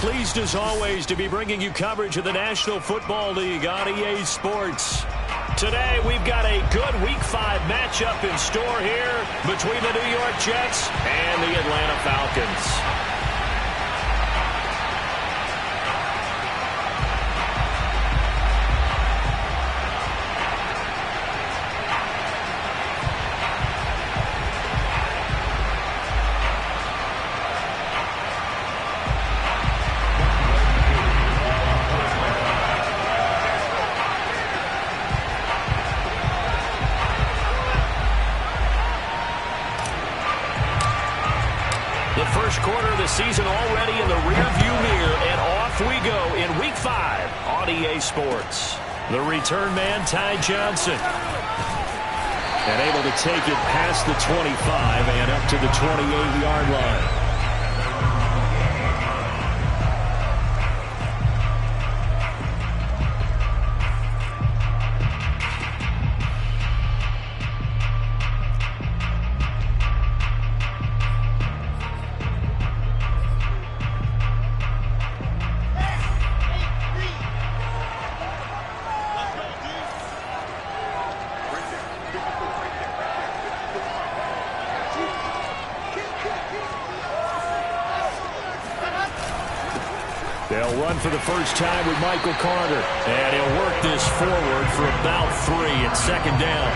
pleased as always to be bringing you coverage of the National Football League on EA Sports. Today we've got a good Week 5 matchup in store here between the New York Jets and the Atlanta Falcons. First quarter of the season already in the rearview mirror, and off we go in Week 5 on EA Sports. The return man, Ty Johnson. And able to take it past the 25 and up to the 28-yard line. They'll run for the first time with Michael Carter. And he'll work this forward for about 3 at second down.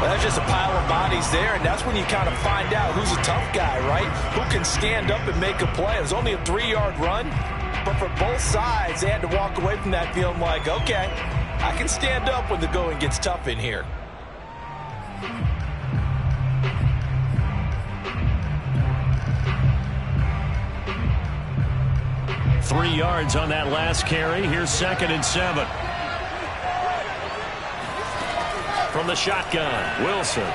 Well, that's just a pile of bodies there, and that's when you kind of find out who's a tough guy, right? Who can stand up and make a play. It was only a 3-yard run, but for both sides, they had to walk away from that feeling like, okay, I can stand up when the going gets tough in here. 3 yards on that last carry. Here's 2nd and 7. From the shotgun, Wilson.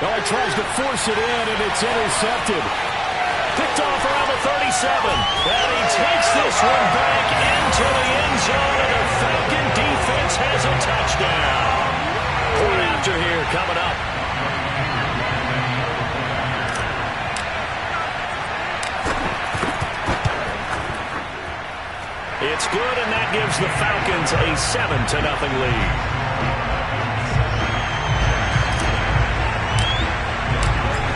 Oh, he tries to force it in, and it's intercepted. Picked off around the 37. And he takes this one back into the end zone, and the Falcon defense has a touchdown. Point after here coming up. It's good, and that gives the Falcons a 7-0 lead.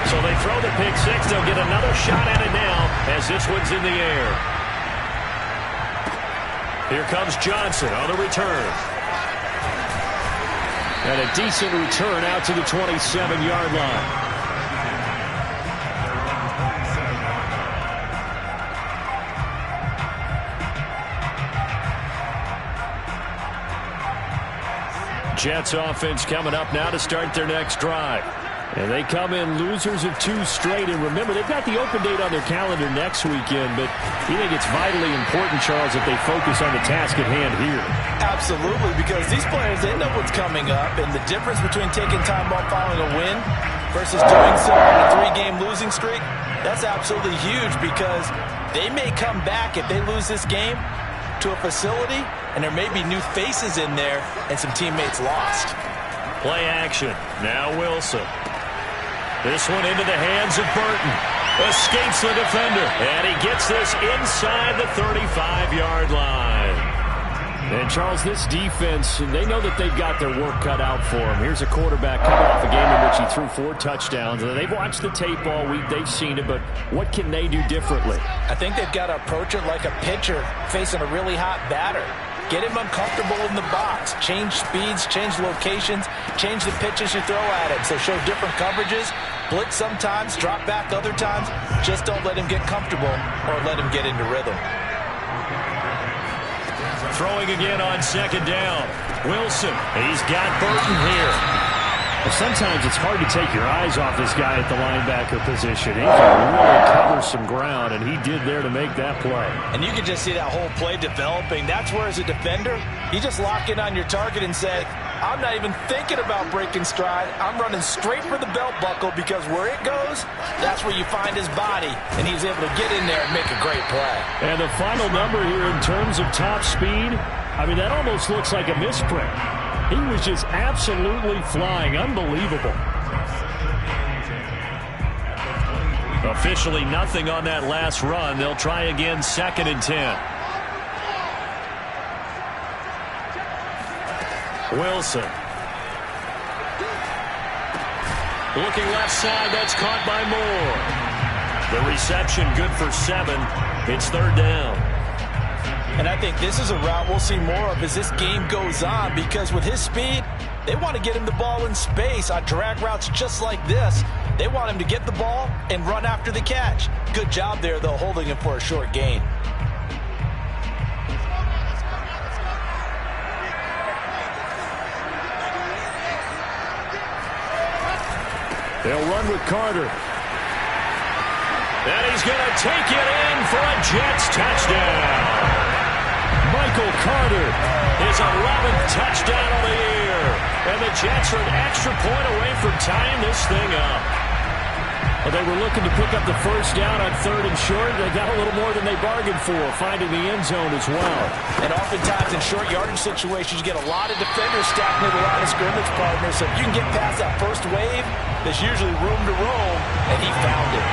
So they throw the pick six. They'll get another shot at it now as this one's in the air. Here comes Johnson on the return. And a decent return out to the 27-yard line. Jets offense coming up now to start their next drive. And they come in losers of 2 straight. And remember, they've got the open date on their calendar next weekend. But you think it's vitally important, Charles, that they focus on the task at hand here? Absolutely, because these players, they know what's coming up. And the difference between taking time off following a win versus doing so on a 3-game losing streak, that's absolutely huge, because they may come back if they lose this game to a facility, and there may be new faces in there and some teammates lost. Play action. Now Wilson. This one into the hands of Burton. Escapes the defender. And he gets this inside the 35-yard line. And, Charles, this defense, they know that they've got their work cut out for them. Here's a quarterback coming off a game in which he threw 4 touchdowns. They've watched the tape all week. They've seen it, but what can they do differently? I think they've got to approach it like a pitcher facing a really hot batter. Get him uncomfortable in the box. Change speeds, change locations, change the pitches you throw at him. So show different coverages, blitz sometimes, drop back other times. Just don't let him get comfortable or let him get into rhythm. Throwing again on 2nd down. Wilson, he's got Burton here. Well, sometimes it's hard to take your eyes off this guy at the linebacker position. He can really cover some ground, and he did there to make that play. And you can just see that whole play developing. That's where, as a defender, you just lock in on your target and say, I'm not even thinking about breaking stride. I'm running straight for the belt buckle, because where it goes, that's where you find his body, and he's able to get in there and make a great play. And the final number here in terms of top speed, I mean, that almost looks like a misprint. He was just absolutely flying. Unbelievable. Officially nothing on that last run. They'll try again, 2nd and 10. Wilson. Looking left side, that's caught by Moore. The reception good for 7. It's 3rd down. And I think this is a route we'll see more of as this game goes on, because with his speed, they want to get him the ball in space on drag routes just like this. They want him to get the ball and run after the catch. Good job there, though, holding him for a short gain. They'll run with Carter. And he's going to take it in for a Jets touchdown. Michael Carter, his 11th touchdown of the year. And the Jets are an extra point away from tying this thing up. Well, they were looking to pick up the first down on 3rd and short. They got a little more than they bargained for, finding the end zone as well. And oftentimes in short yardage situations, you get a lot of defenders stacked near the line of scrimmage, partner. So if you can get past that first wave, there's usually room to roam, and he found it.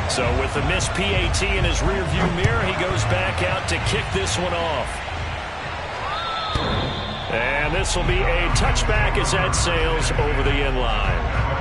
So with the missed PAT in his rearview mirror, he goes back out to kick this one off. And this will be a touchback as that sails over the end line.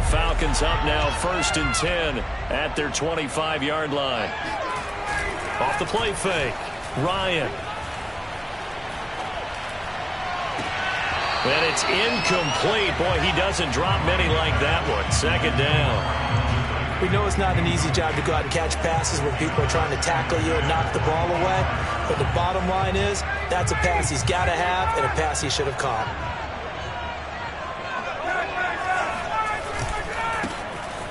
Falcons up now, 1st and 10 at their 25-yard line. Off the play fake, Ryan. And it's incomplete. Boy, he doesn't drop many like that one. 2nd down. We know it's not an easy job to go out and catch passes when people are trying to tackle you and knock the ball away. But the bottom line is, that's a pass he's got to have and a pass he should have caught.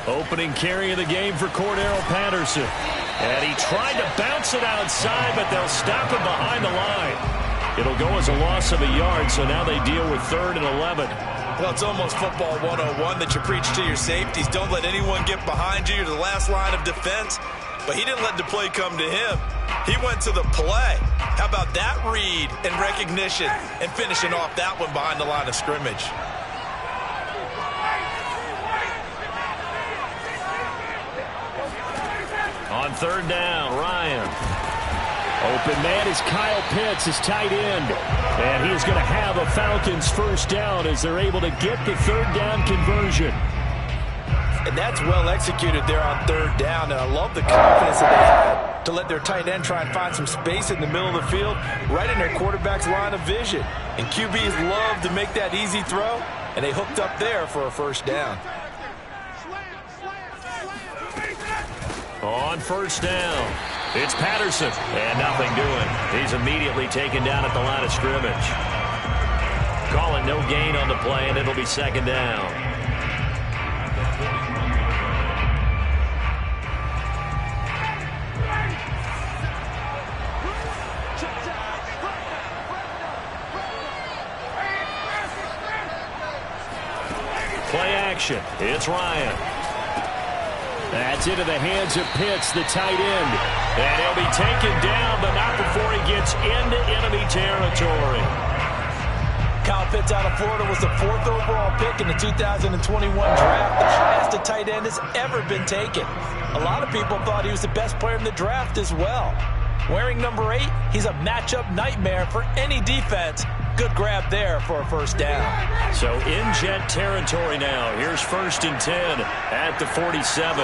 Opening carry of the game for Cordero Patterson. And he tried to bounce it outside, but they'll stop him behind the line. It'll go as a loss of a yard, so now they deal with 3rd and 11. Well, it's almost football 101 that you preach to your safeties. Don't let anyone get behind you to the last line of defense. But he didn't let the play come to him. He went to the play. How about that read and recognition and finishing off that one behind the line of scrimmage? On 3rd down, Ryan. Open man is Kyle Pitts, his tight end. And he is going to have a Falcons first down as they're able to get the 3rd down conversion. And that's well executed there on 3rd down. And I love the confidence that they had to let their tight end try and find some space in the middle of the field, right in their quarterback's line of vision. And QBs love to make that easy throw, and they hooked up there for a first down. On 1st down, it's Patterson, and nothing doing. He's immediately taken down at the line of scrimmage. Calling no gain on the play, and it'll be 2nd down. Play action, it's Ryan. That's into the hands of Pitts, the tight end. And he'll be taken down, but not before he gets into enemy territory. Kyle Pitts out of Florida was the 4th overall pick in the 2021 draft. The highest a tight end has ever been taken. A lot of people thought he was the best player in the draft as well. Wearing number 8, he's a matchup nightmare for any defense. Good grab there for a first down. So in Jet territory now. Here's 1st and 10 at the 47.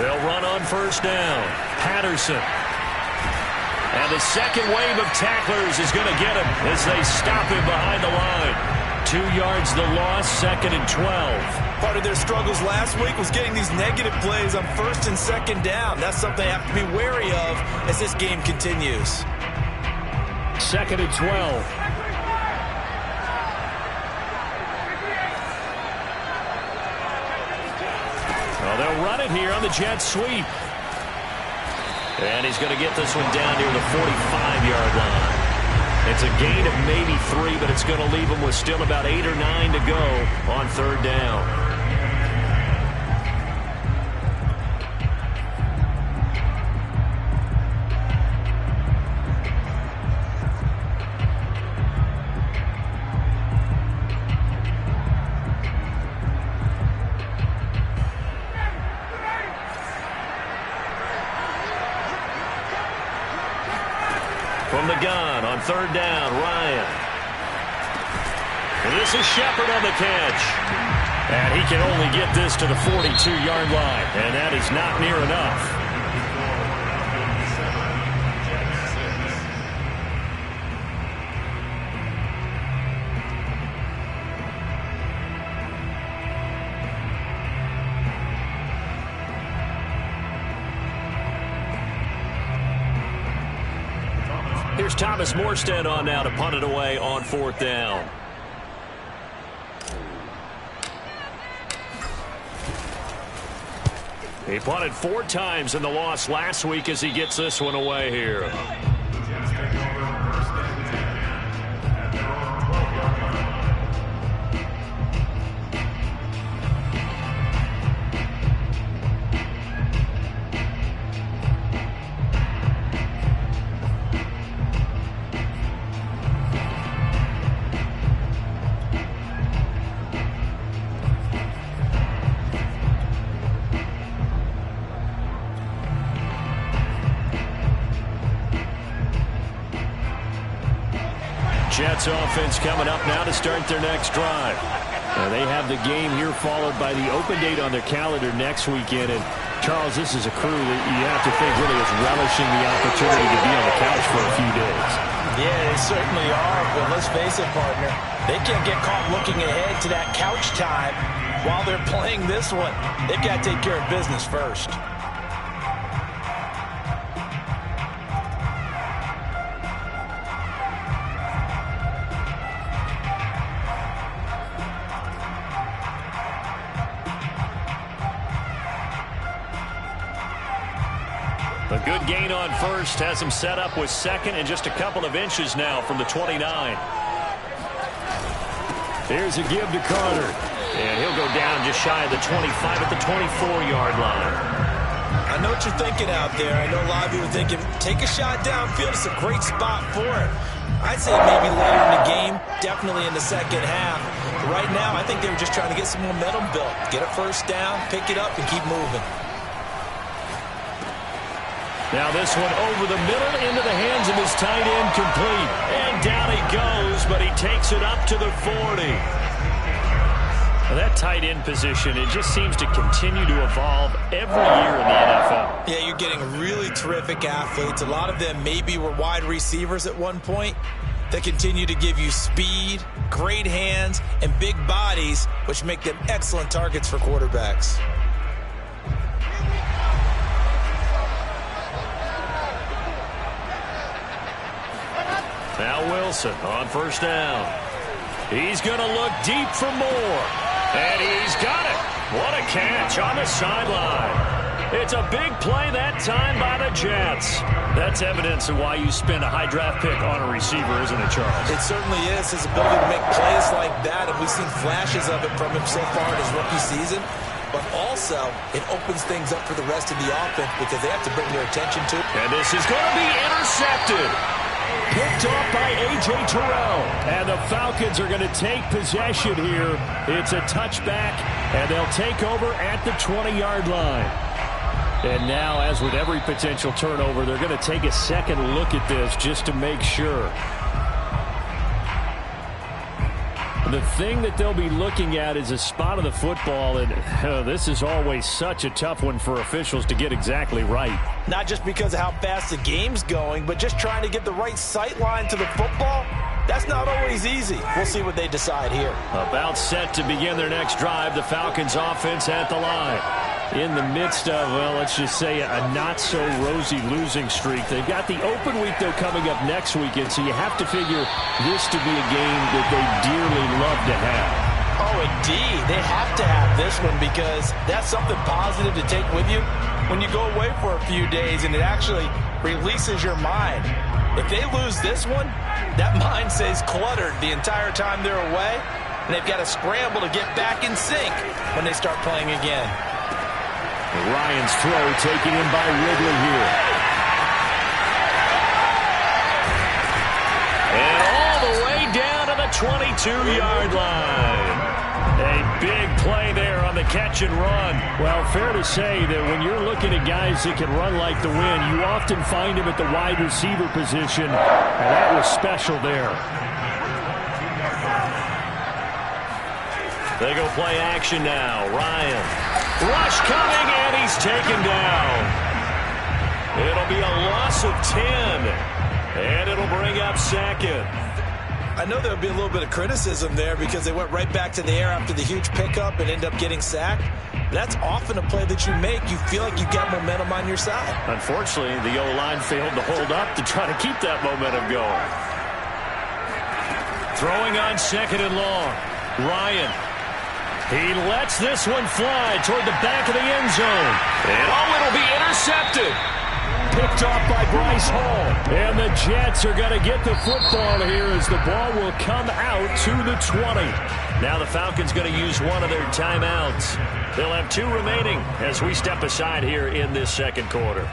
They'll run on 1st down. Patterson. And the second wave of tacklers is going to get him as they stop him behind the line. 2 yards the loss, 2nd and 12. Part of their struggles last week was getting these negative plays on 1st and 2nd down. That's something they have to be wary of as this game continues. 2nd and 12. Well, they'll run it here on the jet sweep. And he's going to get this one down near the 45-yard line. It's a gain of maybe 3, but it's going to leave him with still about 8 or 9 to go on third down. From the gun on third down, Ryan. And this is Shepard on the catch. And he can only get this to the 42-yard line. And that is not near enough. Here's Thomas Morstead on now to punt it away on fourth down. He punted 4 times in the loss last week as he gets this one away here. Jets offense coming up now to start their next drive. They have the game here followed by the open date on their calendar next weekend. And, Charles, this is a crew that you have to think really is relishing the opportunity to be on the couch for a few days. Yeah, they certainly are. But let's face it, partner, they can't get caught looking ahead to that couch time while they're playing this one. They've got to take care of business first. A good gain on first has him set up with second and just a couple of inches now from the 29. Here's a give to Carter. And he'll go down just shy of the 25 at the 24-yard line. I know what you're thinking out there. I know a lot of you are thinking, take a shot downfield. It's a great spot for it. I'd say maybe later in the game, definitely in the second half. But right now, I think they were just trying to get some momentum built. Get a first down, pick it up, and keep moving. Now this one over the middle into the hands of his tight end, complete. And down he goes, but he takes it up to the 40. Well, that tight end position, it just seems to continue to evolve every year in the NFL. Yeah, you're getting really terrific athletes. A lot of them maybe were wide receivers at one point. They continue to give you speed, great hands, and big bodies, which make them excellent targets for quarterbacks. Now Wilson on first down. He's going to look deep for more. And he's got it. What a catch on the sideline. It's a big play that time by the Jets. That's evidence of why you spend a high draft pick on a receiver, isn't it, Charles? It certainly is. His ability to make plays like that, and we've seen flashes of it from him so far in his rookie season. But also, it opens things up for the rest of the offense because they have to bring their attention to it. And this is going to be intercepted. Picked off by A.J. Terrell. And the Falcons are going to take possession here. It's a touchback, and they'll take over at the 20-yard line. And now, as with every potential turnover, they're going to take a second look at this just to make sure. The thing that they'll be looking at is a spot of the football, and this is always such a tough one for officials to get exactly right. Not just because of how fast the game's going, but just trying to get the right sight line to the football. That's not always easy. We'll see what they decide here. About set to begin their next drive, the Falcons offense at the line. In the midst of, well, let's just say a not-so-rosy losing streak. They've got the open week, though, coming up next weekend, so you have to figure this to be a game that they dearly love to have. Oh, indeed. They have to have this one because that's something positive to take with you when you go away for a few days, and it actually releases your mind. If they lose this one, that mind stays cluttered the entire time they're away, and they've got to scramble to get back in sync when they start playing again. Ryan's throw taken in by Ridley here. And all the way down to the 22-yard line. A big play there on the catch and run. Well, fair to say that when you're looking at guys that can run like the wind, you often find him at the wide receiver position, and that was special there. They go play action now. Ryan. Rush coming, and he's taken down. It'll be a loss of 10, and it'll bring up second. I know there'll be a little bit of criticism there because they went right back to the air after the huge pickup and end up getting sacked. That's often a play that you make. You feel like you've got momentum on your side. Unfortunately, the O-line failed to hold up to try to keep that momentum going. Throwing on second and long. Ryan. He lets this one fly toward the back of the end zone. And it'll be intercepted. Picked off by Bryce Hall. And the Jets are going to get the football here as the ball will come out to the 20. Now the Falcons going to use one of their timeouts. They'll have 2 remaining as we step aside here in this second quarter.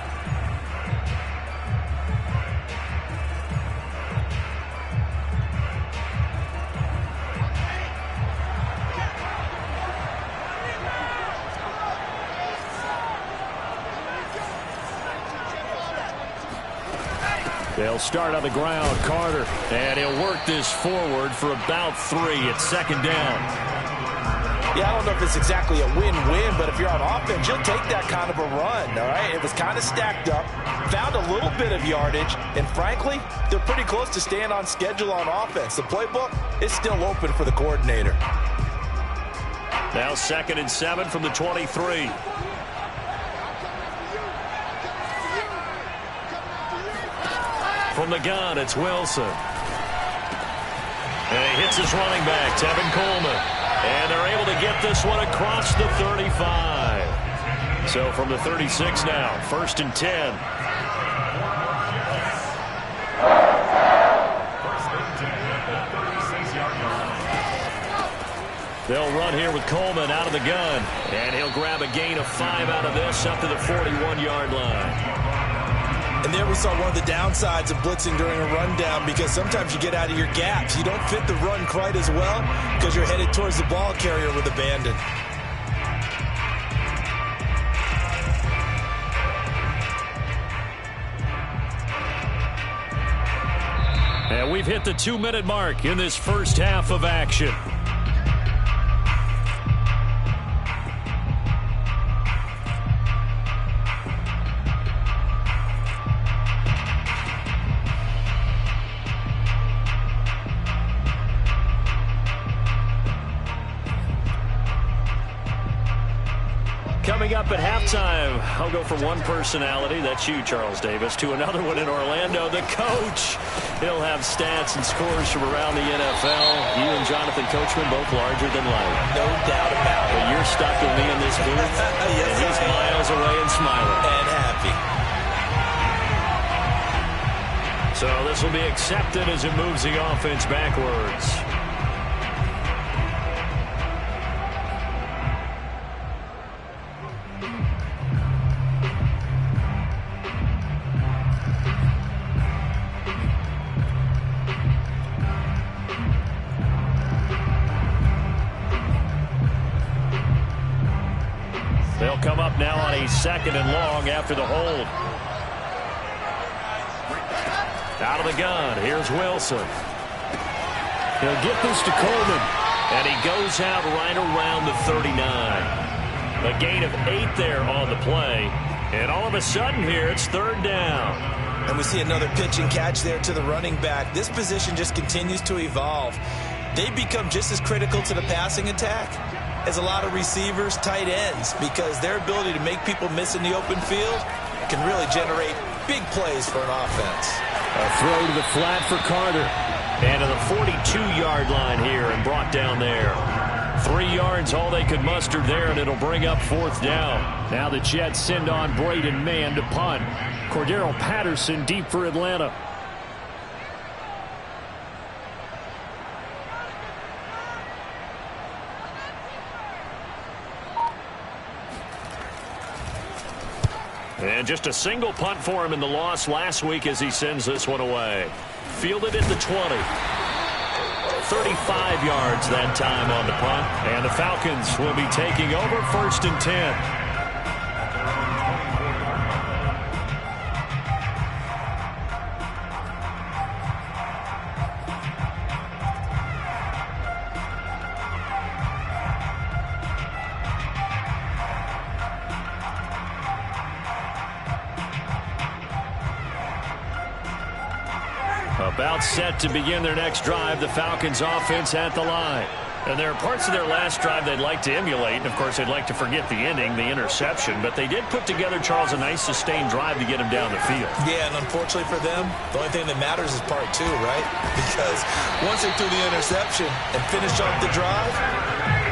They'll start on the ground, Carter, and he'll work this forward for about 3. It's second down. Yeah, I don't know if it's exactly a win-win, but if you're on offense, you'll take that kind of a run, all right? It was kind of stacked up, found a little bit of yardage, and frankly, they're pretty close to staying on schedule on offense. The playbook is still open for the coordinator. Now second and 7 from the 23. From the gun, it's Wilson. And he hits his running back, Tevin Coleman. And they're able to get this one across the 35. So from the 36 now, first and 10. They'll run here with Coleman out of the gun. And he'll grab a gain of 5 out of this up to the 41-yard line. And there we saw one of the downsides of blitzing during a rundown because sometimes you get out of your gaps. You don't fit the run quite as well because you're headed towards the ball carrier with abandon. And we've hit the 2-minute mark in this first half of action. Coming up at halftime, I'll go from one personality, that's you, Charles Davis, to another one in Orlando, the coach. He'll have stats and scores from around the NFL. You and Jonathan Coachman, both larger than life. No doubt about it. But you're stuck with me in this booth, Yes, and he's miles away and smiling. And happy. So this will be accepted as it moves the offense backwards. They'll come up now on a second and long after the hold. Out of the gun, here's Wilson. He'll get this to Coleman, and he goes out right around the 39. A gain of 8 there on the play, and all of a sudden here, it's third down. And we see another pitch and catch there to the running back. This position just continues to evolve. They become just as critical to the passing attack as a lot of receivers, tight ends, because their ability to make people miss in the open field can really generate big plays for an offense. A throw to the flat for Carter. And to the 42-yard line here and brought down there. 3 yards, all they could muster there, and it'll bring up 4th down. Now the Jets send on Braden Mann to punt. Cordero Patterson deep for Atlanta. And just a single punt for him in the loss last week as he sends this one away. Fielded at the 20. 35 yards that time on the punt. And the Falcons will be taking over 1st and 10. About set to begin their next drive, the Falcons offense at the line. And there are parts of their last drive they'd like to emulate. And, of course, they'd like to forget the ending, the interception. But they did put together, Charles, a nice sustained drive to get him down the field. Yeah, and unfortunately for them, the only thing that matters is part 2, right? Because once they threw the interception and finished off the drive,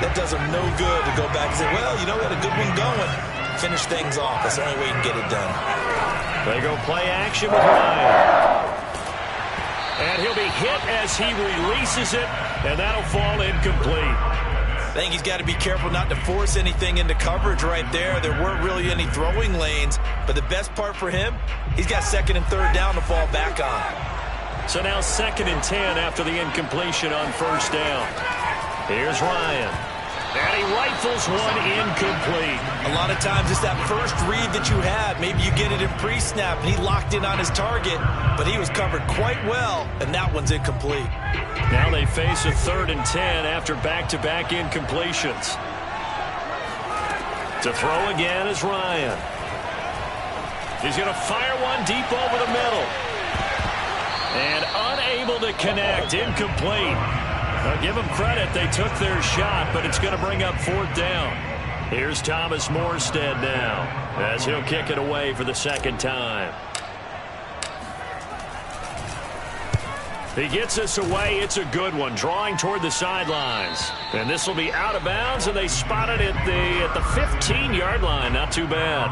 that does them no good to go back and say, well, you know, we had a good one going. Finish things off. That's the only way you can get it done. They go play action with Ryan. And he'll be hit as he releases it, and that'll fall incomplete. I think he's got to be careful not to force anything into coverage right there. There weren't really any throwing lanes, but the best part for him, he's got 2nd and 3rd down to fall back on. So now 2nd and 10 after the incompletion on 1st down. Here's Ryan. And he rifles one incomplete. A lot of times it's that first read that you have. Maybe you get it in pre-snap, and he locked in on his target, but he was covered quite well, and that one's incomplete. Now they face a 3rd and 10 after back-to-back incompletions. To throw again is Ryan. He's going to fire one deep over the middle. And unable to connect, incomplete. Now give them credit, they took their shot, but it's going to bring up 4th down. Here's Thomas Morstead now, as he'll kick it away for the 2nd time. He gets us away. It's a good one, drawing toward the sidelines. And this will be out of bounds, and they spot it at the 15-yard line. Not too bad.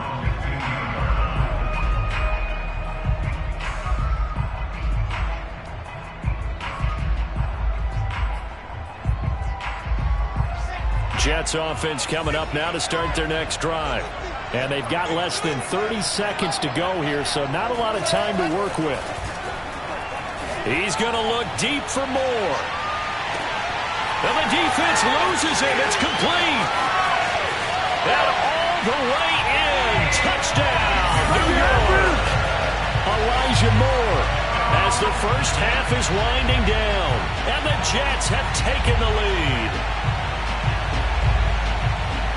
Jets offense coming up now to start their next drive. And they've got less than 30 seconds to go here, so not a lot of time to work with. He's going to look deep for more. And the defense loses it. It's complete. And all the way in. Touchdown, New York. Elijah Moore as the first half is winding down. And the Jets have taken the lead.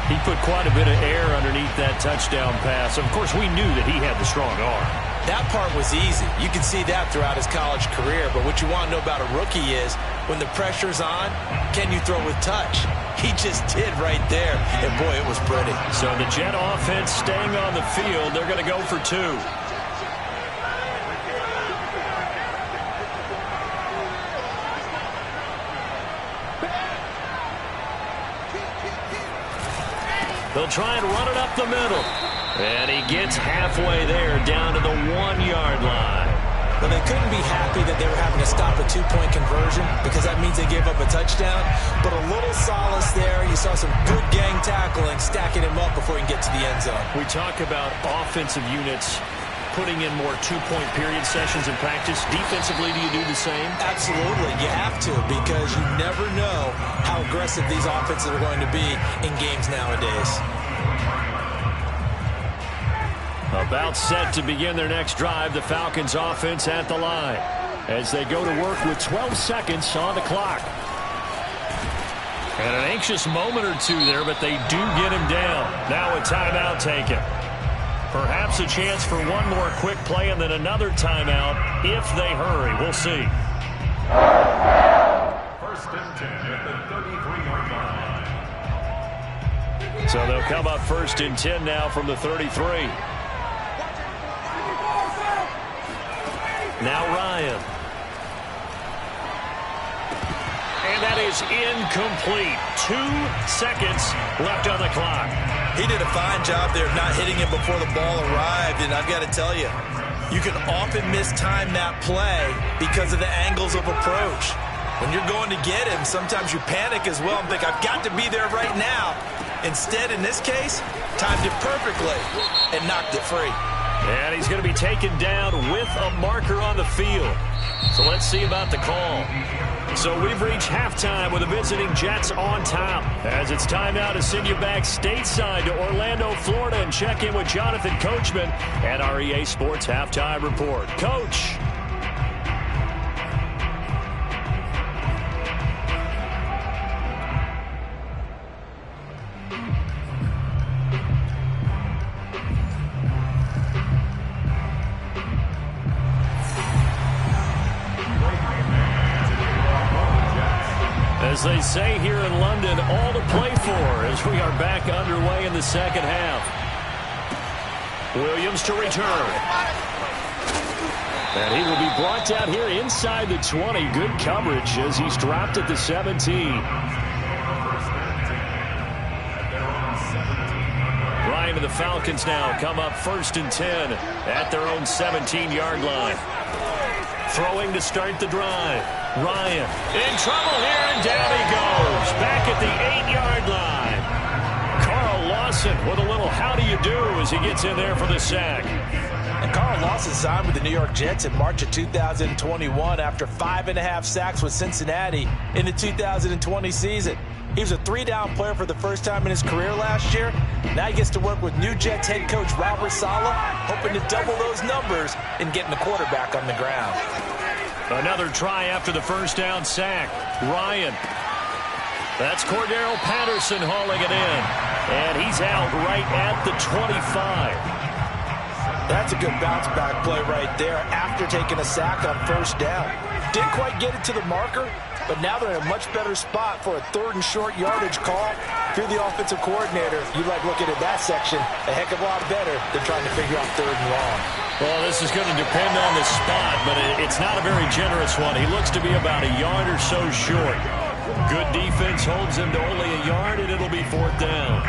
He put quite a bit of air underneath that touchdown pass. Of course, we knew that he had the strong arm. That part was easy. You can see that throughout his college career. But what you want to know about a rookie is when the pressure's on, can you throw with touch? He just did right there. And, boy, it was pretty. So the Jet offense staying on the field. They're going to go for 2. They'll try and run it up the middle. And he gets halfway there down to the 1-yard line. Well, they couldn't be happy that they were having to stop a 2-point conversion because that means they gave up a touchdown. But a little solace there. You saw some good gang tackling, stacking him up before he can get to the end zone. We talk about offensive units putting in more 2-point period sessions in practice. Defensively, do you do the same? Absolutely. You have to because you never know how aggressive these offenses are going to be in games nowadays. About set to begin their next drive, the Falcons offense at the line as they go to work with 12 seconds on the clock. And an anxious moment or two there, but they do get him down. Now a timeout taken. Perhaps a chance for one more quick play and then another timeout if they hurry. We'll see. 1st and 10 at the 33-yard line. So they'll come up 1st and 10 now from the 33. Now Ryan. And that is incomplete. 2 seconds left on the clock. He did a fine job there of not hitting him before the ball arrived, and I've got to tell you, you can often mistime that play because of the angles of approach. When you're going to get him, sometimes you panic as well and think, I've got to be there right now. Instead, in this case, timed it perfectly and knocked it free. And he's going to be taken down with a marker on the field. So let's see about the call. So we've reached halftime with the visiting Jets on top. As it's time now to send you back stateside to Orlando, Florida, and check in with Jonathan Coachman at our EA Sports Halftime Report. Coach. As they say here in London, all to play for as we are back underway in the second half. Williams to return. And he will be brought down here inside the 20. Good coverage as he's dropped at the 17. Ryan and the Falcons now come up 1st and 10 at their own 17-yard line. Throwing to start the drive. Ryan in trouble here, and down he goes. Back at the 8-yard line. Carl Lawson with a little how do you do as he gets in there for the sack. And Carl Lawson signed with the New York Jets in March of 2021 after 5.5 sacks with Cincinnati in the 2020 season. He was a 3-down player for the first time in his career last year. Now he gets to work with new Jets head coach Robert Saleh, hoping to double those numbers and getting the quarterback on the ground. Another try after the first down sack. Ryan. That's Cordero Patterson hauling it in. And he's out right at the 25. That's a good bounce-back play right there after taking a sack on first down. Didn't quite get it to the marker, but now they're in a much better spot for a 3rd and short yardage call. If you're the offensive coordinator, you like looking at that section a heck of a lot better than trying to figure out 3rd and long. Well, this is going to depend on the spot, but it's not a very generous one. He looks to be about a yard or so short. Good defense holds him to only a yard, and it'll be 4th down.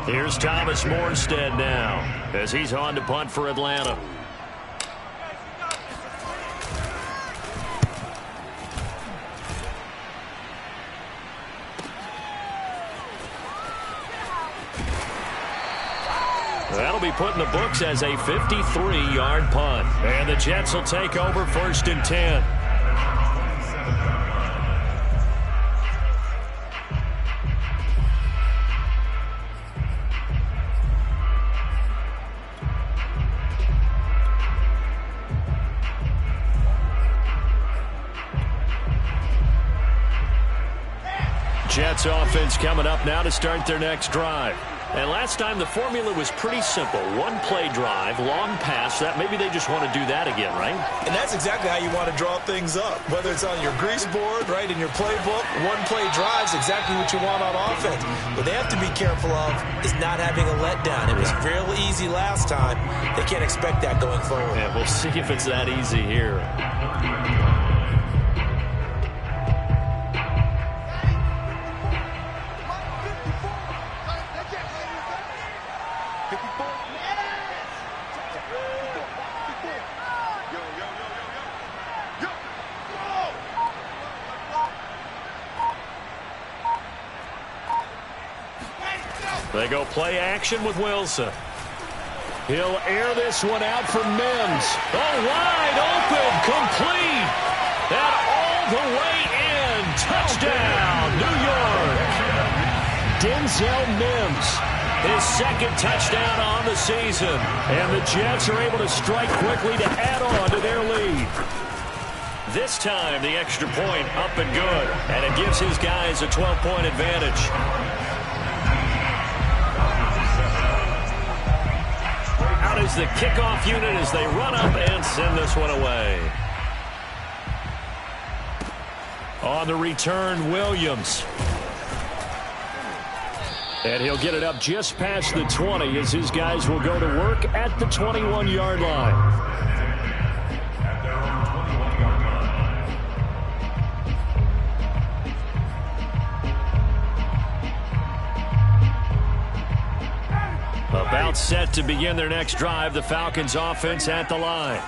Here's Thomas Morstead now as he's on to punt for Atlanta. That'll be put in the books as a 53-yard punt. And the Jets will take over 1st and 10. Jets offense coming up now to start their next drive. And last time the formula was pretty simple. 1-play drive, long pass. That maybe they just want to do that again, right? And that's exactly how you want to draw things up. Whether it's on your grease board, right, in your playbook, 1-play drive's exactly what you want on offense. What they have to be careful of is not having a letdown. It was real easy last time. They can't expect that going forward. Yeah, we'll see if it's that easy here. They go play action with Wilson. He'll air this one out for Mims. Oh, wide open, complete. And all the way in. Touchdown, New York. Denzel Mims, his 2nd touchdown on the season. And the Jets are able to strike quickly to add on to their lead. This time, the extra point up and good. And it gives his guys a 12-point advantage. Is the kickoff unit as they run up and send this one away. On the return, Williams. And he'll get it up just past the 20 as his guys will go to work at the 21-yard line. set to begin their next drive. The Falcons offense at the line.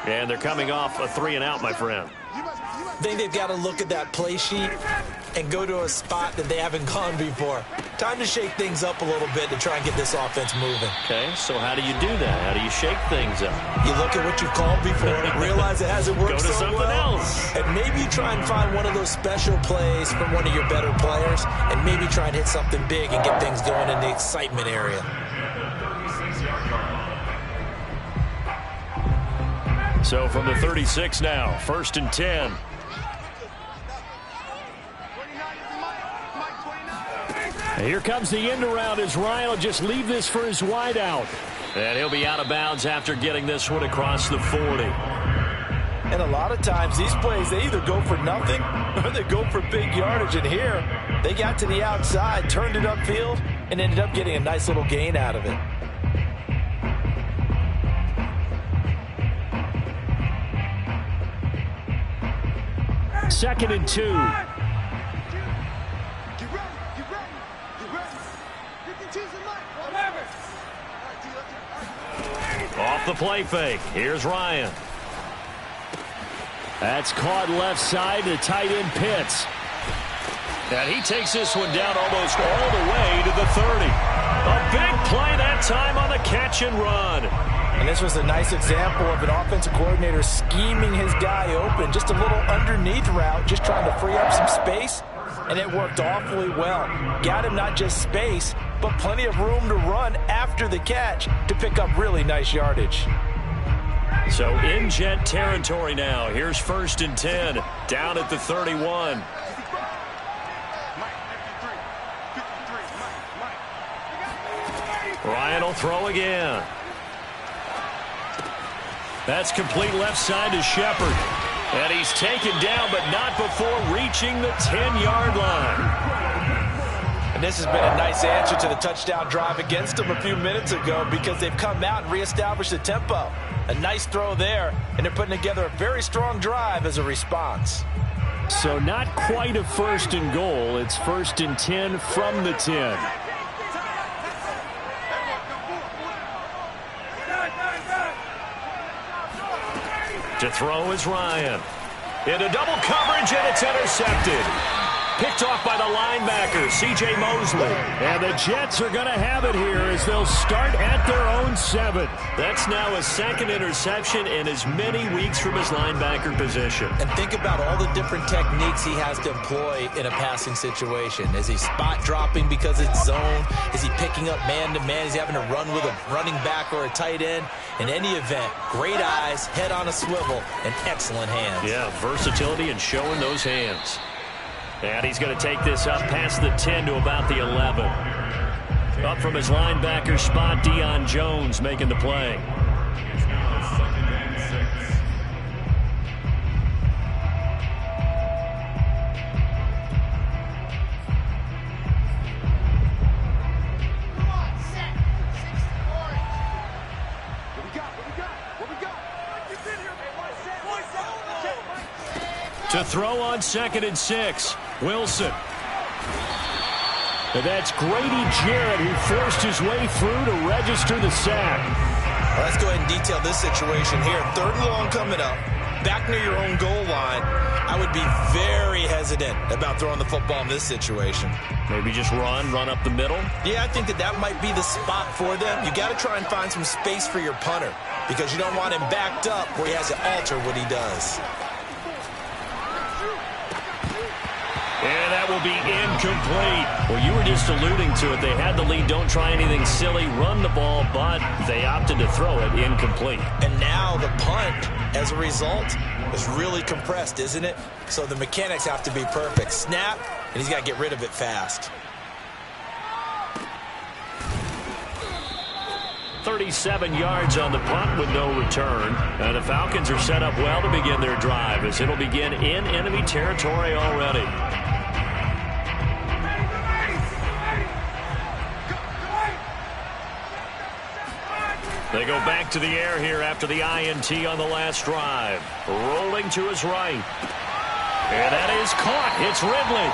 And they're coming off a 3-and-out, my friend. I think they've got to look at that play sheet and go to a spot that they haven't gone before. Time to shake things up a little bit to try and get this offense moving. Okay, so how do you do that? How do you shake things up? You look at what you've called before, realize it hasn't worked Go to so something well, else. and maybe you try and find one of those special plays from one of your better players, and maybe try and hit something big and get things going in the excitement area. So from the 36 now, 1st and 10. And here comes the end around as Ryan will just leave this for his wideout. And he'll be out of bounds after getting this one across the 40. And a lot of times these plays, they either go for nothing or they go for big yardage. And here, they got to the outside, turned it upfield, and ended up getting a nice little gain out of it. Second and 2. Off the play fake. Here's Ryan. That's caught left side to tight end Pitts. And he takes this one down almost all the way to the 30. A big play that time on the catch and run. And this was a nice example of an offensive coordinator scheming his guy open. Just a little underneath route, just trying to free up some space. And it worked awfully well. Got him not just space, but plenty of room to run after the catch to pick up really nice yardage. So in Jet territory now. Here's 1st and 10. Down at the 31. Ryan will throw again. That's complete left side to Shepard. And he's taken down, but not before reaching the 10-yard line. And this has been a nice answer to the touchdown drive against them a few minutes ago because they've come out and reestablished the tempo. A nice throw there, and they're putting together a very strong drive as a response. So not quite a 1st and goal. It's 1st and 10 from the 10. To throw is Ryan. Into double coverage, and it's intercepted. Picked off by the linebacker, C.J. Mosley. And the Jets are going to have it here as they'll start at their own 7. That's now a 2nd interception in as many weeks from his linebacker position. And think about all the different techniques he has to employ in a passing situation. Is he spot dropping because it's zone? Is he picking up man-to-man? Is he having to run with a running back or a tight end? In any event, great eyes, head on a swivel, and excellent hands. Yeah, versatility and showing those hands. And he's going to take this up past the 10 to about the 11. Up from his linebacker spot, Deion Jones making the play. To throw on 2nd and 6, Wilson. And that's Grady Jarrett who forced his way through to register the sack. Well, let's go ahead and detail this situation here. 3rd and long coming up, back near your own goal line. I would be very hesitant about throwing the football in this situation. Maybe just run up the middle? Yeah, I think that might be the spot for them. You got to try and find some space for your punter because you don't want him backed up where he has to alter what he does. And that will be incomplete. Well, you were just alluding to it. They had the lead. Don't try anything silly. Run the ball, but they opted to throw it incomplete. And now the punt, as a result, is really compressed, isn't it? So the mechanics have to be perfect. Snap, and he's got to get rid of it fast. 37 yards on the punt with no return. And the Falcons are set up well to begin their drive as it'll begin in enemy territory already. They go back to the air here after the INT on the last drive. Rolling to his right. And that is caught. It's Ridley.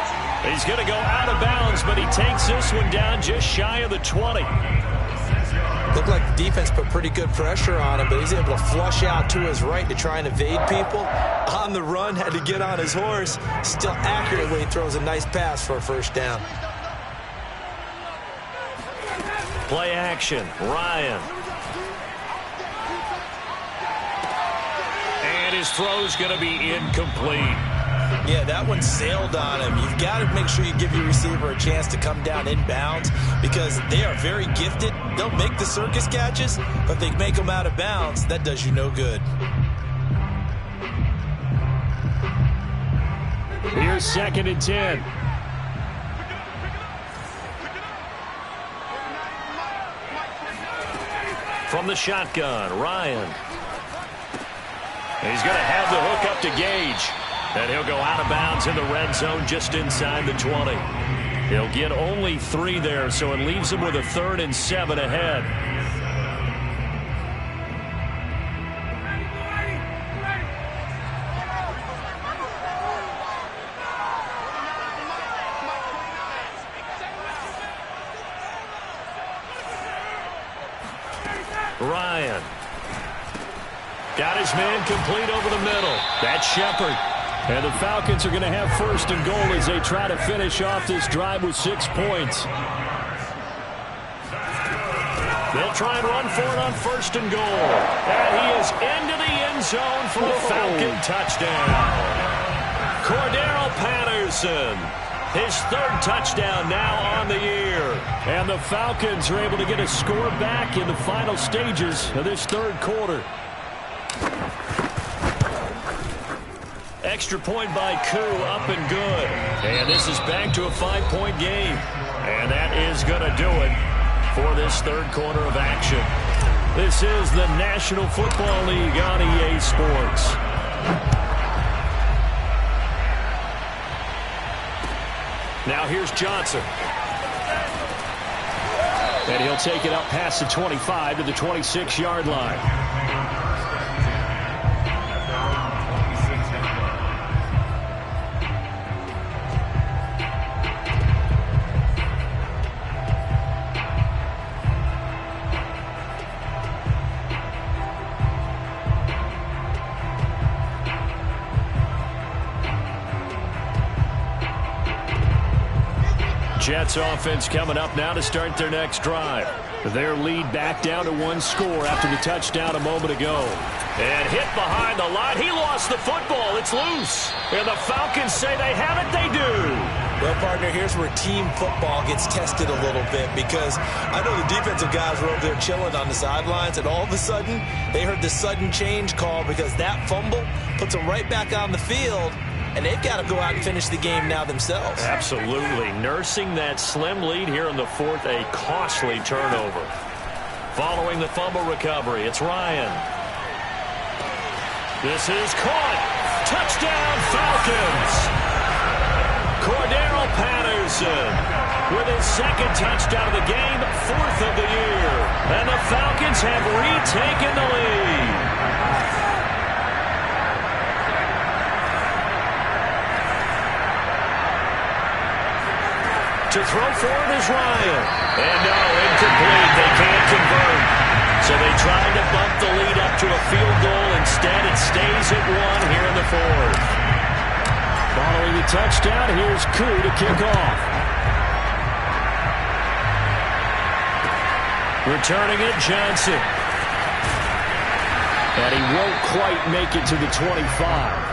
He's going to go out of bounds, but he takes this one down just shy of the 20. Looked like the defense put pretty good pressure on him, but he's able to flush out to his right to try and evade people. On the run, had to get on his horse. Still accurately throws a nice pass for a first down. Play action, Ryan. And his throw's going to be incomplete. Yeah, that one sailed on him. You've got to make sure you give your receiver a chance to come down inbounds because they are very gifted. They'll make the circus catches, but if they make them out of bounds, that does you no good. Here's 2nd and 10. From the shotgun, Ryan. He's going to have the hook up to Gage. And he'll go out of bounds in the red zone just inside the 20. He'll get only 3 there, so it leaves him with a 3rd and 7 ahead. Ryan. Got his man complete over the middle. That's Shepard. And the Falcons are going to have 1st and goal as they try to finish off this drive with 6 points. They'll try and run for it on 1st and goal. And he is into the end zone for the Falcon touchdown. Cordero Patterson, his 3rd touchdown now on the year. And the Falcons are able to get a score back in the final stages of this 3rd quarter. Extra point by Koo, up and good. And this is back to a 5-point game. And that is going to do it for this 3rd quarter of action. This is the National Football League on EA Sports. Now here's Johnson. And he'll take it up past the 25 to the 26-yard line. Jets offense coming up now to start their next drive. Their lead back down to 1 score after the touchdown a moment ago. And hit behind the line. He lost the football. It's loose. And the Falcons say they have it. They do. Well, partner, here's where team football gets tested a little bit because I know the defensive guys were over there chilling on the sidelines, and all of a sudden they heard the sudden change call because that fumble puts them right back on the field. And they've got to go out and finish the game now themselves. Absolutely. Nursing that slim lead here in the 4th, a costly turnover. Following the fumble recovery, it's Ryan. This is caught. Touchdown, Falcons. Cordero Patterson with his 2nd touchdown of the game, 4th of the year. And the Falcons have retaken the lead. To throw forward is Ryan. And no, incomplete. They can't convert. So they tried to bump the lead up to a field goal. Instead, it stays at 1 here in the 4th. Following the touchdown, here's Koo to kick off. Returning it, Johnson. And he won't quite make it to the 25.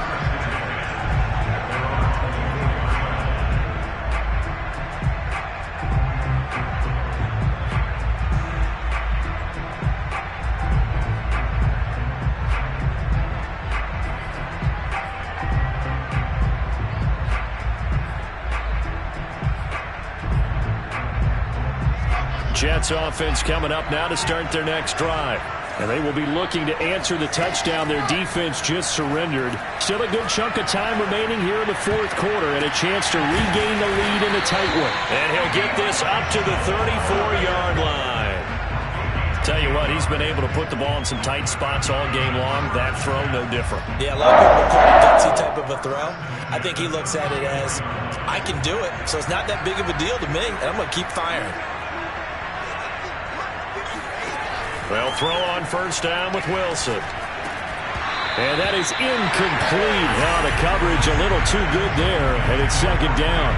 Jets offense coming up now to start their next drive. And they will be looking to answer the touchdown their defense just surrendered. Still a good chunk of time remaining here in the 4th quarter and a chance to regain the lead in a tight one. And he'll get this up to the 34-yard line. Tell you what, he's been able to put the ball in some tight spots all game long. That throw, no different. Yeah, a lot of people call it a gutsy type of a throw. I think he looks at it as, I can do it, so it's not that big of a deal to me, and I'm going to keep firing. They'll throw on first down with Wilson. And that is incomplete. Now the coverage a little too good there, and it's second down.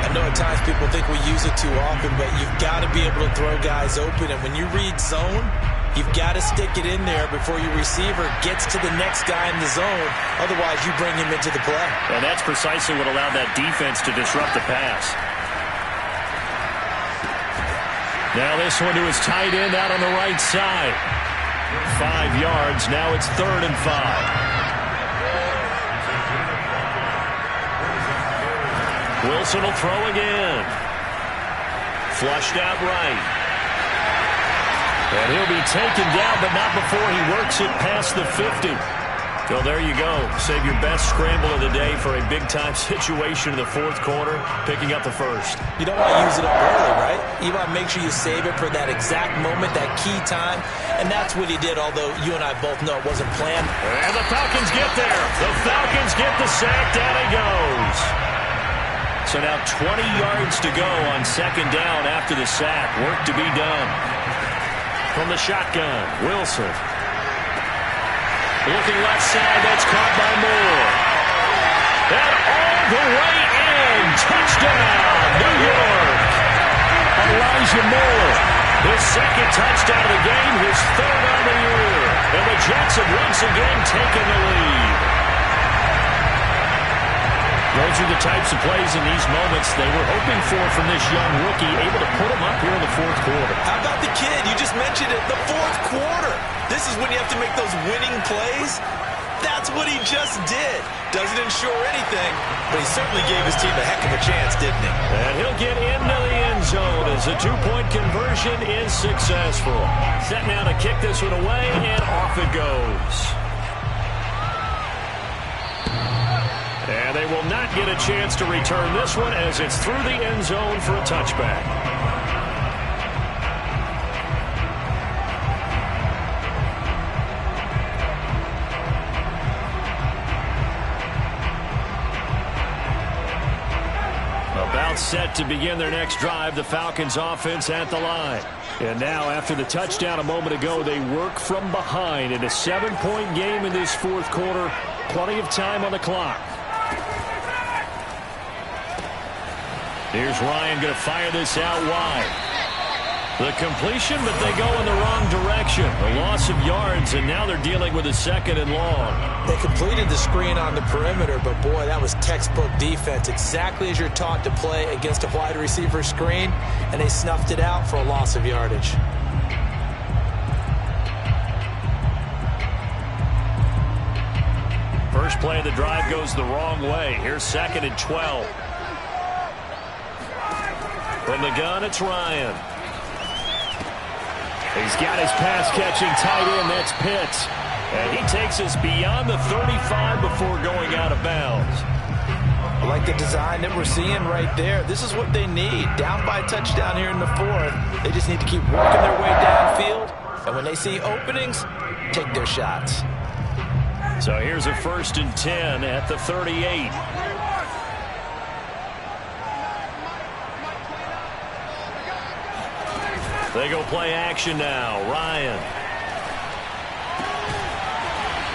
I know at times people think we use it too often, but you've got to be able to throw guys open. And when you read zone, you've got to stick it in there before your receiver gets to the next guy in the zone. Otherwise, you bring him into the play. And that's precisely what allowed that defense to disrupt the pass. Now this one to his tight end out on the right side. 5 yards. Now it's 3rd and 5. Wilson will throw again. Flushed out right. And he'll be taken down, but not before he works it past the 50. So there you go. Save your best scramble of the day for a big-time situation in the 4th quarter, picking up the first. You don't want to use it up early, right? You want to make sure you save it for that exact moment, that key time. And that's what he did, although you and I both know it wasn't planned. And the Falcons get there. The Falcons get the sack. Down he goes. So now 20 yards to go on second down after the sack. Work to be done. From the shotgun, Wilson. Looking left side, that's caught by Moore. And all the way in. Touchdown, New York. Elijah Moore. His second touchdown of the game, his 3rd on the year. And the Jets have once again taken the lead. Those are the types of plays in these moments they were hoping for from this young rookie, able to put him up here in the 4th quarter. How about the kid? You just mentioned it, the 4th quarter. This is when you have to make those winning plays. That's what he just did. Doesn't ensure anything, but he certainly gave his team a heck of a chance, didn't he? And he'll get into the end zone as the 2-point conversion is successful. Set now to kick this one away, and off it goes. And they will not get a chance to return this one as it's through the end zone for a touchback. About set to begin their next drive, the Falcons offense at the line. And now after the touchdown a moment ago, they work from behind in a 7-point game in this 4th quarter. Plenty of time on the clock. Here's Ryan going to fire this out wide. The completion, but they go in the wrong direction. A loss of yards, and now they're dealing with a 2nd and long. They completed the screen on the perimeter, but boy, that was textbook defense. Exactly as you're taught to play against a wide receiver screen, and they snuffed it out for a loss of yardage. First play of the drive goes the wrong way. Here's 2nd and 12. From the gun, it's Ryan. He's got his pass-catching tight end. That's Pitts. And he takes us beyond the 35 before going out of bounds. I like the design that we're seeing right there. This is what they need. Down by a touchdown here in the 4th. They just need to keep working their way downfield. And when they see openings, take their shots. So here's a 1st and 10 at the 38. They go play action now. Ryan.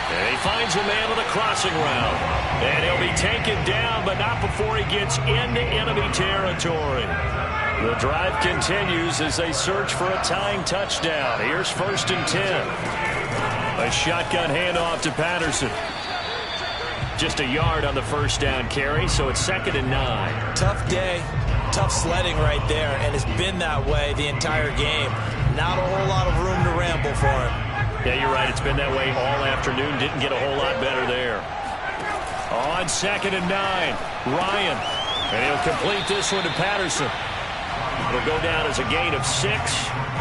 And he finds a man on the crossing route. And he'll be taken down, but not before he gets into enemy territory. The drive continues as they search for a tying touchdown. Here's 1st and 10. A shotgun handoff to Patterson. Just a yard on the first down carry, so it's 2nd and 9. Tough day. Tough sledding right there, and it's been that way the entire game. Not a whole lot of room to ramble for him. Yeah, you're right. It's been that way all afternoon. Didn't get a whole lot better there. On 2nd and 9, Ryan. And he'll complete this one to Patterson. It'll go down as a gain of 6.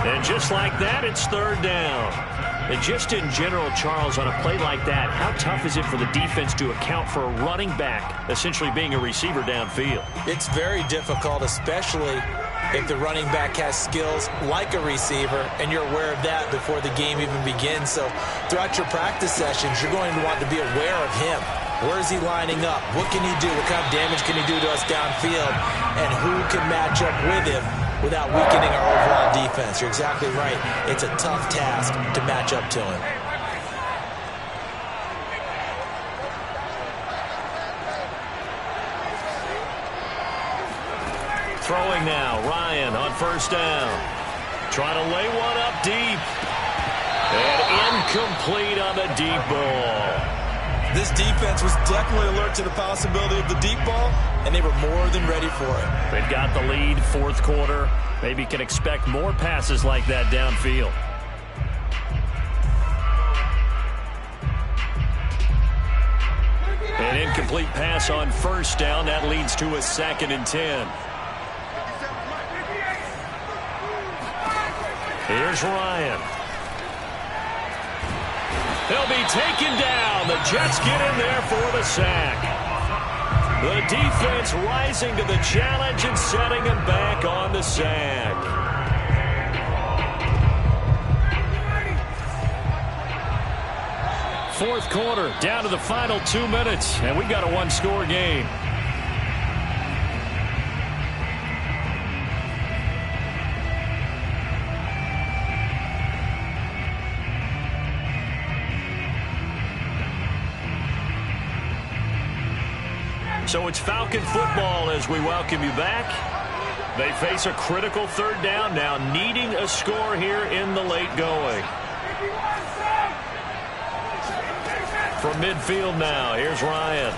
And just like that, it's 3rd down. And just in general, Charles, on a play like that, how tough is it for the defense to account for a running back essentially being a receiver downfield? It's very difficult, especially if the running back has skills like a receiver, and you're aware of that before the game even begins. So throughout your practice sessions, you're going to want to be aware of him. Where is he lining up? What can he do? What kind of damage can he do to us downfield? And who can match up with him without weakening our overall defense. You're exactly right. It's a tough task to match up to him. Throwing now, Ryan on first down. Trying to lay one up deep. And incomplete on the deep ball. This defense was definitely alert to the possibility of the deep ball, and they were more than ready for it. They've got the lead, fourth quarter. Maybe can expect more passes like that downfield. An incomplete pass on first down. That leads to a 2nd and 10. Here's Ryan. He'll be taken down. The Jets get in there for the sack. The defense rising to the challenge and setting him back on the sack. Fourth quarter, down to the final 2 minutes, and we got a one-score game. So it's Falcon football as we welcome you back. They face a critical third down now, needing a score here in the late going. From midfield now, here's Ryan.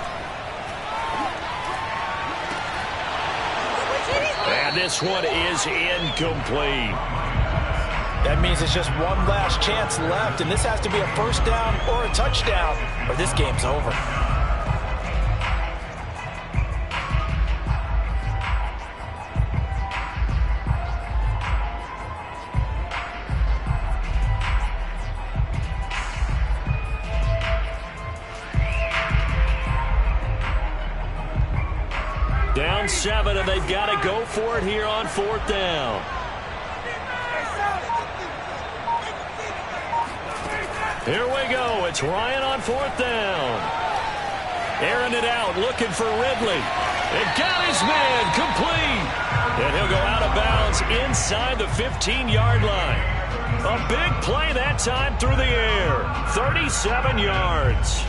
And this one is incomplete. That means it's just one last chance left, and this has to be a first down or a touchdown, or this game's over. Down 7, and they've got to go for it here on fourth down. Here we go. It's Ryan on fourth down. Airing it out, looking for Ridley. It got his man complete. And he'll go out of bounds inside the 15-yard line. A big play that time through the air. 37 yards.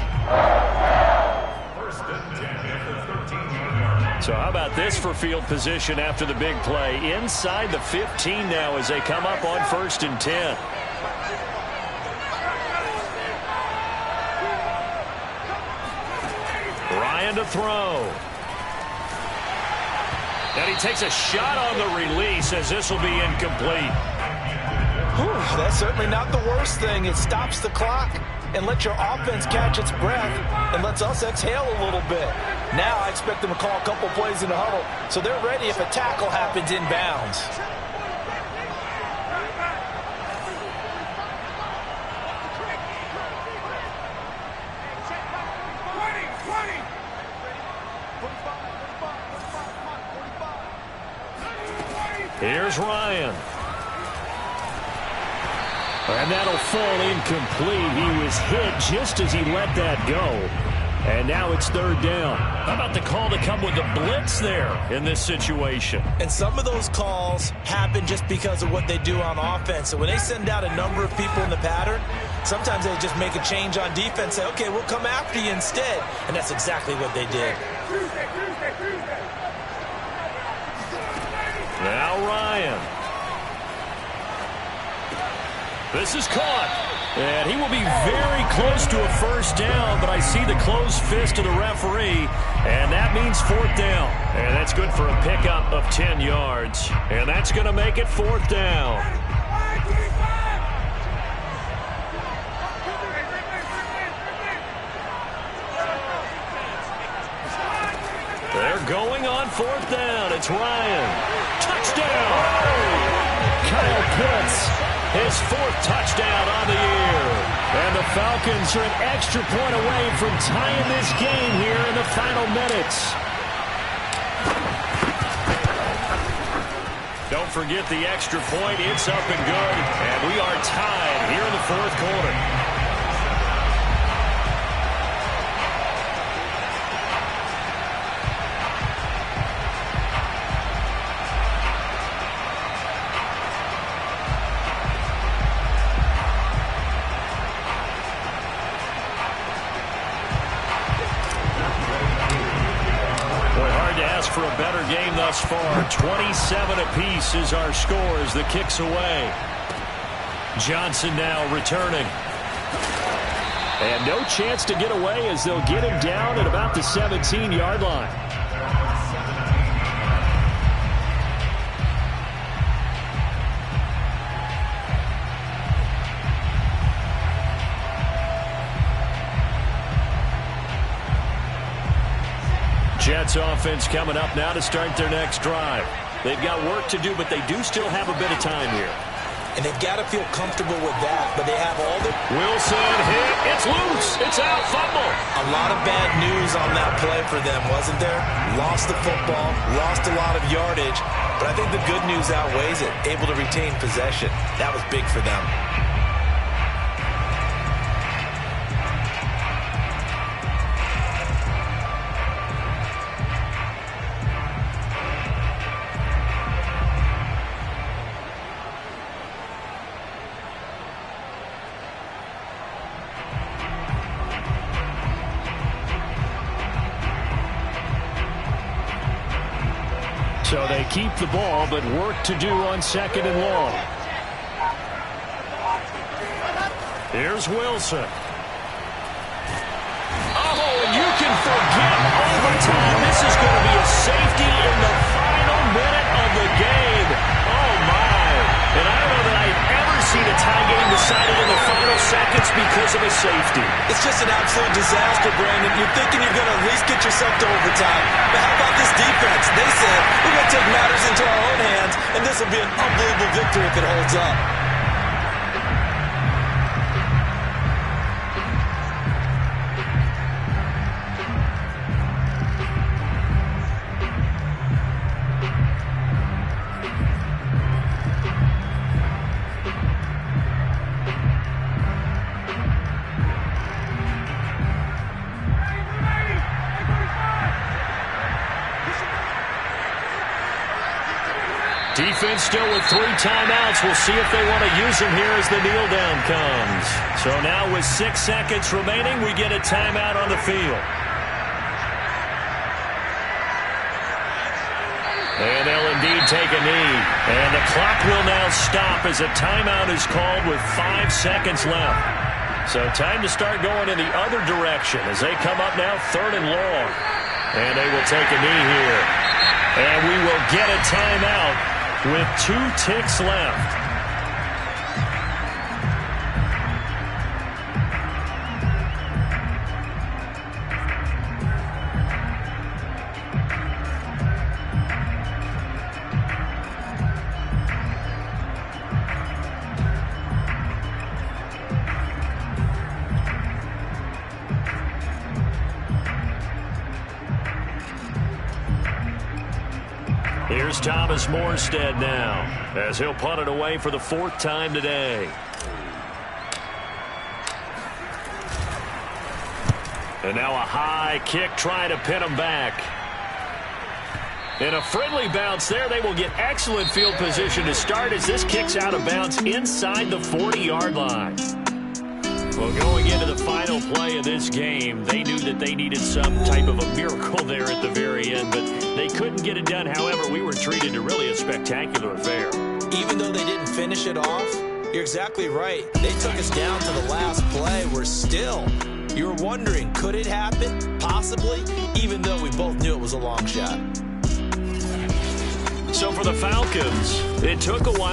So how about this for field position after the big play? Inside the 15 now as they come up on 1st and 10. Ryan to throw. And he takes a shot on the release as this will be incomplete. Whew, that's certainly not the worst thing. It stops the clock and lets your offense catch its breath and lets us exhale a little bit. Now I expect them to call a couple plays in the huddle, so they're ready if a tackle happens inbounds. Here's Ryan. And that'll fall incomplete. He was hit just as he let that go. And now it's third down. How about the call to come with the blitz there in this situation? And some of those calls happen just because of what they do on offense. So when they send out a number of people in the pattern, sometimes they just make a change on defense, say, okay, we'll come after you instead. And that's exactly what they did. Now Ryan. This is caught. And he will be very close to a first down, but I see the closed fist of the referee, and that means fourth down. And that's good for a pickup of 10 yards. And that's going to make it fourth down. They're going on fourth down. It's Ryan. Touchdown! Kyle Pitts. His fourth touchdown on the year. And the Falcons are an extra point away from tying this game here in the final minutes. Don't forget the extra point. It's up and good. And we are tied here in the fourth quarter. ask for a better game thus far. 27 apiece is our score as the kick's away. Johnson now returning. And no chance to get away as they'll get him down at about the 17-yard line. Jets offense coming up now to start their next drive. They've got work to do, but they do still have a bit of time here. And they've got to feel comfortable with that, but they have all the... Wilson hit. It's loose. It's out. Fumble. A lot of bad news on that play for them, wasn't there? Lost the football, lost a lot of yardage, but I think the good news outweighs it. Able to retain possession. That was big for them. So they keep the ball, but work to do on 2nd and long. Here's Wilson. Oh, and you can forget overtime. This is going to be a safety in the final minute of the game. Oh, my. And I don't know that I've ever seen a tie game decided in the final seconds because of a safety. It's just an absolute disaster, Brandon. You're thinking you're going to at least get yourself to overtime. But how about this defense? They said, we're going to take matters into our own hands, and this will be an unbelievable victory if it holds up. Defense still with 3 timeouts. We'll see if they want to use them here as the kneel down comes. So now with 6 seconds remaining, we get a timeout on the field. And they'll indeed take a knee. And the clock will now stop as a timeout is called with 5 seconds left. So time to start going in the other direction as they come up now 3rd and long. And they will take a knee here. And we will get a timeout with 2 ticks left. Here's Thomas Morstead now as he'll punt it away for the 4th time today. And now a high kick trying to pin him back. And a friendly bounce there. They will get excellent field position to start as this kicks out of bounds inside the 40-yard line. Well, going into the final play of this game, they knew that they needed some type of a miracle there at the very end, but they couldn't get it done. However, we were treated to really a spectacular affair. Even though they didn't finish it off, you're exactly right. They took us down to the last play. We're still, you're wondering, could it happen? Possibly, even though we both knew it was a long shot. So for the Falcons, it took a while.